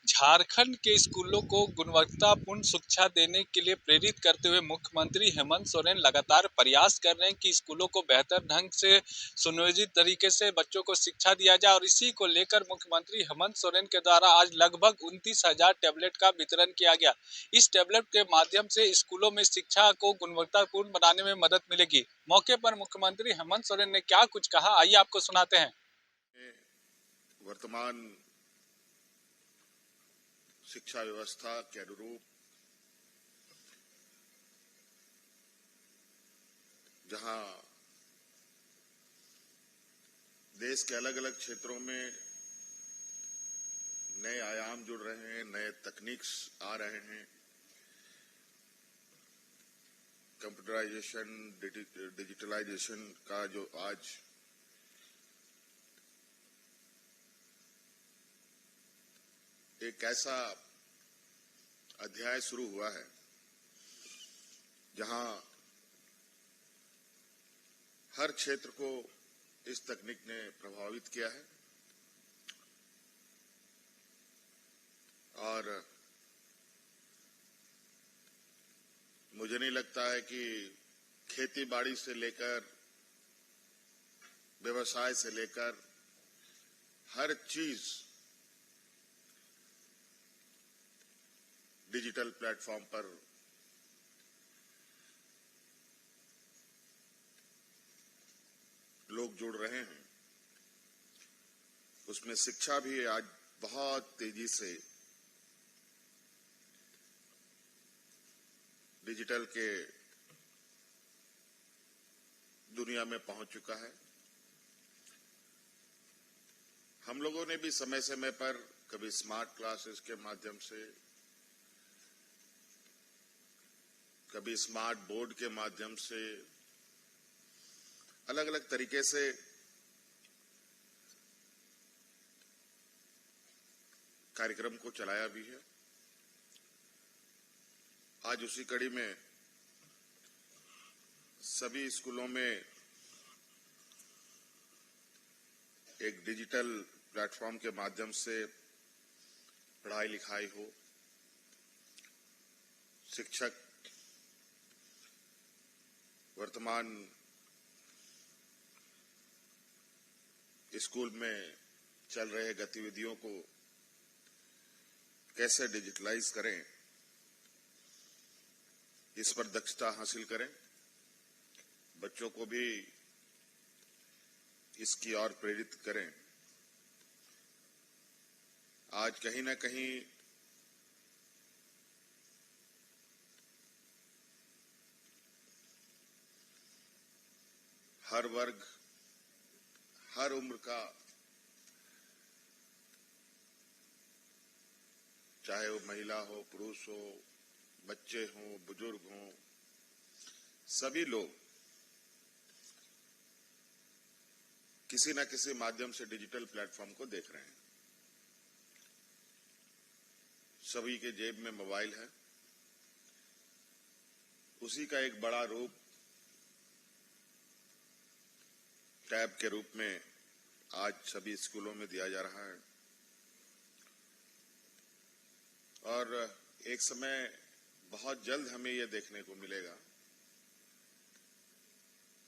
झारखंड के स्कूलों को गुणवत्तापूर्ण शिक्षा देने के लिए प्रेरित करते हुए मुख्यमंत्री हेमंत सोरेन लगातार प्रयास कर रहे हैं कि स्कूलों को बेहतर ढंग से सुनियोजित तरीके से बच्चों को शिक्षा दिया जाए। और इसी को लेकर मुख्यमंत्री हेमंत सोरेन के द्वारा आज लगभग 29,000 टैबलेट का वितरण किया गया। इस टैबलेट के माध्यम से स्कूलों में शिक्षा को गुणवत्तापूर्ण बनाने में मदद मिलेगी। मौके पर मुख्यमंत्री हेमंत सोरेन ने क्या कुछ कहा, आइए आपको सुनाते हैं। वर्तमान शिक्षा व्यवस्था के अनुरूप जहां देश के अलग अलग क्षेत्रों में नए आयाम जुड़ रहे हैं, नए तकनीक्स आ रहे हैं, कंप्यूटराइजेशन, डिजिटलाइजेशन का जो आज एक ऐसा अध्याय शुरू हुआ है जहां हर क्षेत्र को इस तकनीक ने प्रभावित किया है और मुझे नहीं लगता है कि खेती बाड़ी से लेकर व्यवसाय से लेकर हर चीज डिजिटल प्लेटफॉर्म पर लोग जुड़ रहे हैं। उसमें शिक्षा भी आज बहुत तेजी से डिजिटल के दुनिया में पहुंच चुका है। हम लोगों ने भी समय समय पर कभी स्मार्ट क्लासेस के माध्यम से, कभी स्मार्ट बोर्ड के माध्यम से, अलग अलग तरीके से कार्यक्रम को चलाया भी है। आज उसी कड़ी में सभी स्कूलों में एक डिजिटल प्लेटफॉर्म के माध्यम से पढ़ाई लिखाई हो, शिक्षक वर्तमान स्कूल में चल रहे गतिविधियों को कैसे डिजिटलाइज करें, इस पर दक्षता हासिल करें, बच्चों को भी इसकी ओर प्रेरित करें। आज कहीं न कहीं हर वर्ग, हर उम्र का, चाहे वो महिला हो, पुरुष हो, बच्चे हों, बुजुर्ग हों, सभी लोग किसी न किसी माध्यम से डिजिटल प्लेटफॉर्म को देख रहे हैं। सभी के जेब में मोबाइल है। उसी का एक बड़ा रूप टैब के रूप में आज सभी स्कूलों में दिया जा रहा है और एक समय बहुत जल्द हमें यह देखने को मिलेगा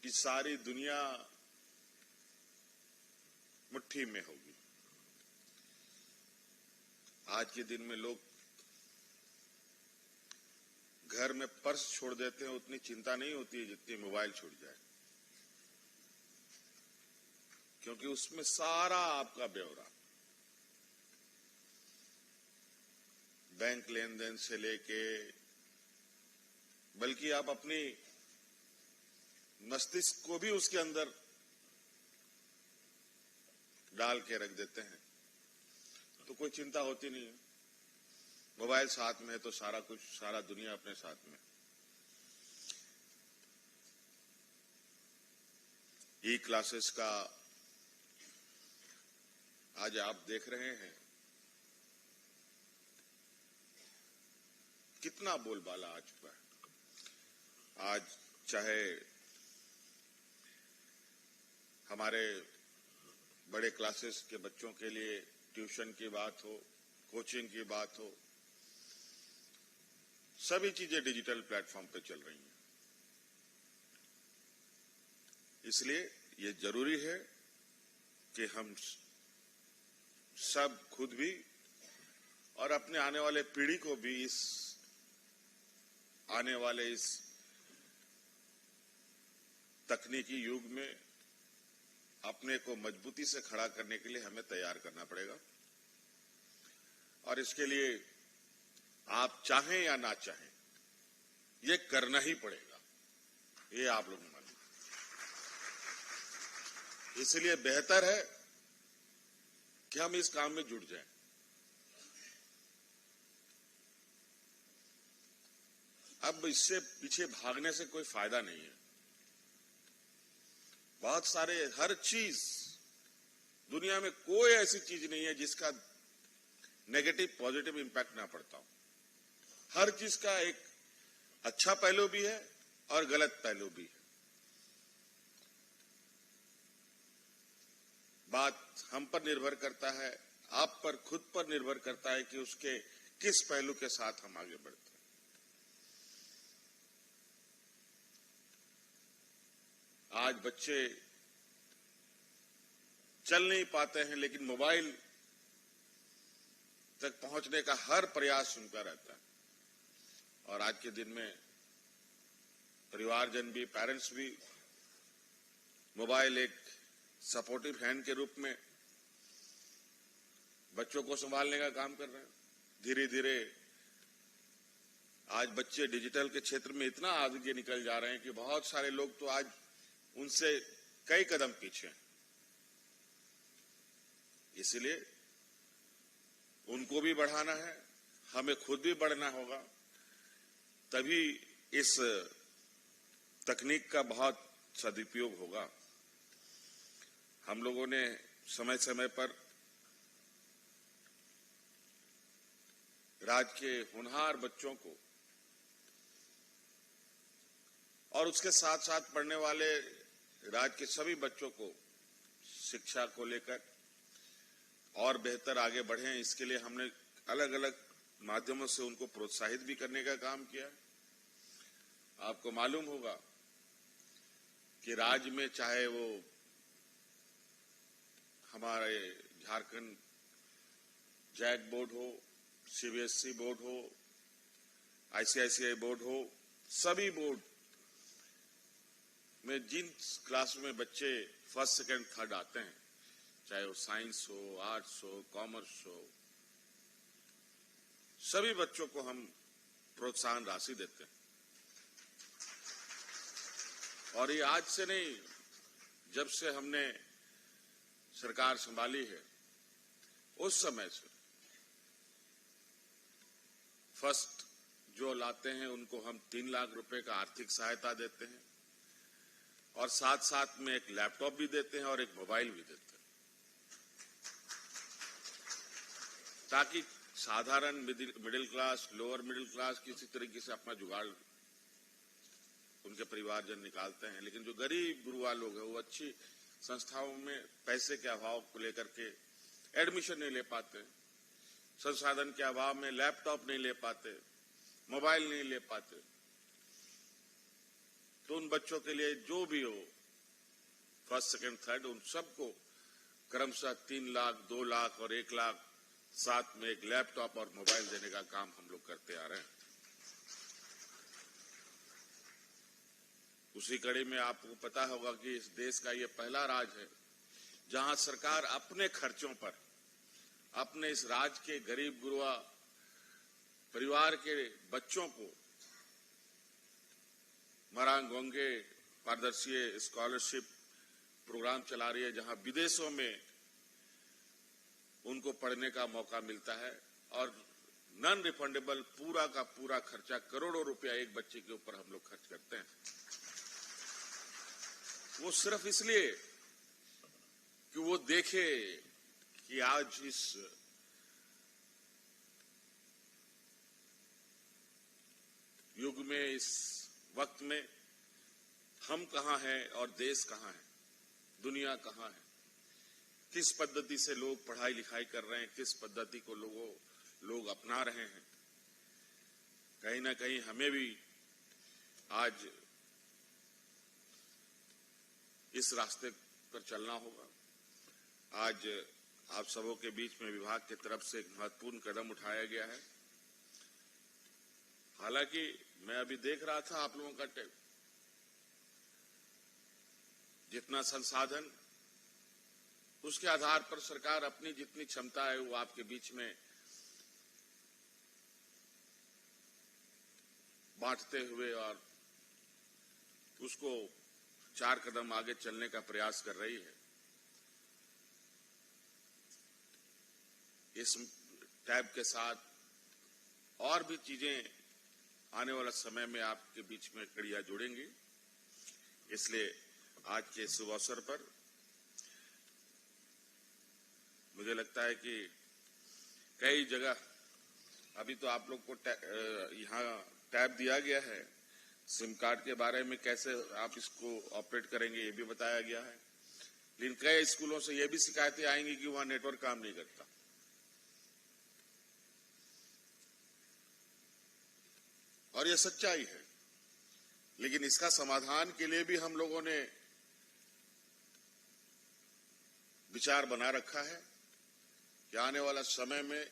कि सारी दुनिया मुट्ठी में होगी। आज के दिन में लोग घर में पर्स छोड़ देते हैं, उतनी चिंता नहीं होती है जितनी मोबाइल छूट जाए, क्योंकि उसमें सारा आपका ब्यौरा, बैंक लेन देन से लेके, बल्कि आप अपनी मस्तिष्क को भी उसके अंदर डाल के रख देते हैं, तो कोई चिंता होती नहीं है। मोबाइल साथ में है तो सारा कुछ, सारा दुनिया अपने साथ में। ई क्लासेस का आज आप देख रहे हैं कितना बोलबाला आ चुका है। आज चाहे हमारे बड़े क्लासेस के बच्चों के लिए ट्यूशन की बात हो, कोचिंग की बात हो, सभी चीजें डिजिटल प्लेटफॉर्म पे चल रही हैं। इसलिए ये जरूरी है कि हम सब खुद भी और अपने आने वाले पीढ़ी को भी इस आने वाले इस तकनीकी युग में अपने को मजबूती से खड़ा करने के लिए हमें तैयार करना पड़ेगा। और इसके लिए आप चाहें या ना चाहें, ये करना ही पड़ेगा, ये आप लोग मानिए। इसलिए बेहतर है कि हम इस काम में जुट जाएं। अब इससे पीछे भागने से कोई फायदा नहीं है। बहुत सारे, हर चीज, दुनिया में कोई ऐसी चीज नहीं है जिसका नेगेटिव पॉजिटिव इंपैक्ट ना पड़ता हो। हर चीज का एक अच्छा पहलू भी है और गलत पहलू भी है। बात हम पर निर्भर करता है, आप पर, खुद पर निर्भर करता है कि उसके किस पहलू के साथ हम आगे बढ़ते हैं। आज बच्चे चल नहीं पाते हैं, लेकिन मोबाइल तक पहुंचने का हर प्रयास उनका रहता है। और आज के दिन में परिवारजन भी, पेरेंट्स भी मोबाइल एक सपोर्टिव हैंड के रूप में बच्चों को संभालने का काम कर रहे हैं। धीरे धीरे आज बच्चे डिजिटल के क्षेत्र में इतना आगे निकल जा रहे हैं कि बहुत सारे लोग तो आज उनसे कई कदम पीछे हैं। इसलिए उनको भी बढ़ाना है, हमें खुद भी बढ़ना होगा, तभी इस तकनीक का बहुत सदुपयोग होगा। हम लोगों ने समय समय पर राज्य के होनहार बच्चों को और उसके साथ साथ पढ़ने वाले राज्य के सभी बच्चों को शिक्षा को लेकर और बेहतर आगे बढ़े, इसके लिए हमने अलग अलग माध्यमों से उनको प्रोत्साहित भी करने का काम किया। आपको मालूम होगा कि राज्य में, चाहे वो हमारे झारखंड जैक बोर्ड हो, सीबीएसई बोर्ड हो, आईसीआईसीआई बोर्ड हो, सभी बोर्ड में जिन क्लास में बच्चे फर्स्ट, सेकंड, थर्ड आते हैं, चाहे वो साइंस हो, आर्ट्स हो, कॉमर्स हो, सभी बच्चों को हम प्रोत्साहन राशि देते हैं। और ये आज से नहीं, जब से हमने सरकार संभाली है उस समय से फर्स्ट जो लाते हैं उनको हम 3 लाख रुपए का आर्थिक सहायता देते हैं और साथ साथ में एक लैपटॉप भी देते हैं और एक मोबाइल भी देते हैं, ताकि साधारण middle class, lower middle class किसी तरीके से अपना जुगाड़ उनके परिवारजन निकालते हैं। लेकिन जो गरीब गुरुआ लोग हैं वो अच्छी संस्थाओं में पैसे के अभाव को लेकर के एडमिशन नहीं ले पाते, संसाधन के अभाव में लैपटॉप नहीं ले पाते, मोबाइल नहीं ले पाते। तो उन बच्चों के लिए जो भी हो, फर्स्ट, सेकंड, थर्ड, उन सबको क्रमशः 3 लाख, 2 लाख और 1 लाख, साथ में एक लैपटॉप और मोबाइल देने का काम हम लोग करते आ रहे हैं। उसी कड़ी में आपको पता होगा कि इस देश का ये पहला राज्य है जहां सरकार अपने खर्चों पर अपने इस राज्य के गरीब गुरुआ परिवार के बच्चों को मरांग गोंगे पारदर्शी स्कॉलरशिप प्रोग्राम चला रही है, जहां विदेशों में उनको पढ़ने का मौका मिलता है और नॉन रिफंडेबल पूरा का पूरा खर्चा, करोड़ों रुपया एक बच्चे के ऊपर हम लोग खर्च करते हैं। वो सिर्फ इसलिए कि वो देखे कि आज इस युग में, इस वक्त में हम कहां हैं और देश कहां है, दुनिया कहां है, किस पद्धति से लोग पढ़ाई लिखाई कर रहे हैं, किस पद्धति को लोगों लोग अपना रहे हैं। कहीं ना कहीं हमें भी आज इस रास्ते पर चलना होगा। आज आप सबों के बीच में विभाग की तरफ से एक महत्वपूर्ण कदम उठाया गया है। हालांकि मैं अभी देख रहा था आप लोगों का जितना संसाधन, उसके आधार पर सरकार अपनी जितनी क्षमता है वो आपके बीच में बांटते हुए और उसको 4 कदम आगे चलने का प्रयास कर रही है। इस टैब के साथ और भी चीजें आने वाला समय में आपके बीच में कड़ियां जुड़ेंगी। इसलिए आज के शुभ अवसर पर मुझे लगता है कि कई जगह अभी तो आप लोग को यहाँ टैब दिया गया है, सिम कार्ड के बारे में कैसे आप इसको ऑपरेट करेंगे ये भी बताया गया है। लेकिन कई स्कूलों से ये भी शिकायतें आएंगी कि वहां नेटवर्क काम नहीं करता। और ये सच्चाई है, लेकिन इसका समाधान के लिए भी हम लोगों ने विचार बना रखा है कि आने वाला समय में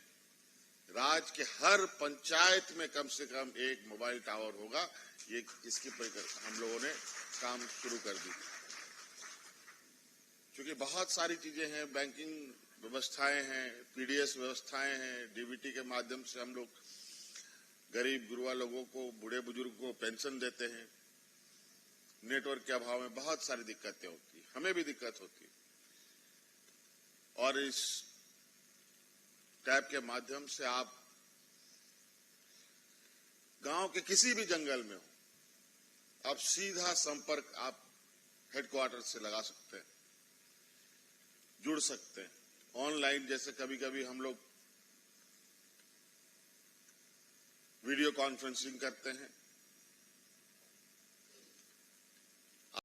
राज्य के हर पंचायत में कम से कम एक मोबाइल टावर होगा। ये इसकी हम लोगों ने काम शुरू कर दी, क्योंकि बहुत सारी चीजें हैं, बैंकिंग व्यवस्थाएं हैं, पीडीएस व्यवस्थाएं हैं, डीबीटी के माध्यम से हम लोग गरीब गुरबा लोगों को, बूढ़े बुजुर्ग को पेंशन देते हैं। नेटवर्क के अभाव में बहुत सारी दिक्कतें होती है, हमें भी दिक्कत होती है। और इस टैब के माध्यम से आप गांव के किसी भी जंगल में हो, आप सीधा संपर्क आप हेडक्वार्टर से लगा सकते हैं, जुड़ सकते हैं ऑनलाइन। जैसे कभी कभी हम लोग वीडियो कॉन्फ्रेंसिंग करते हैं,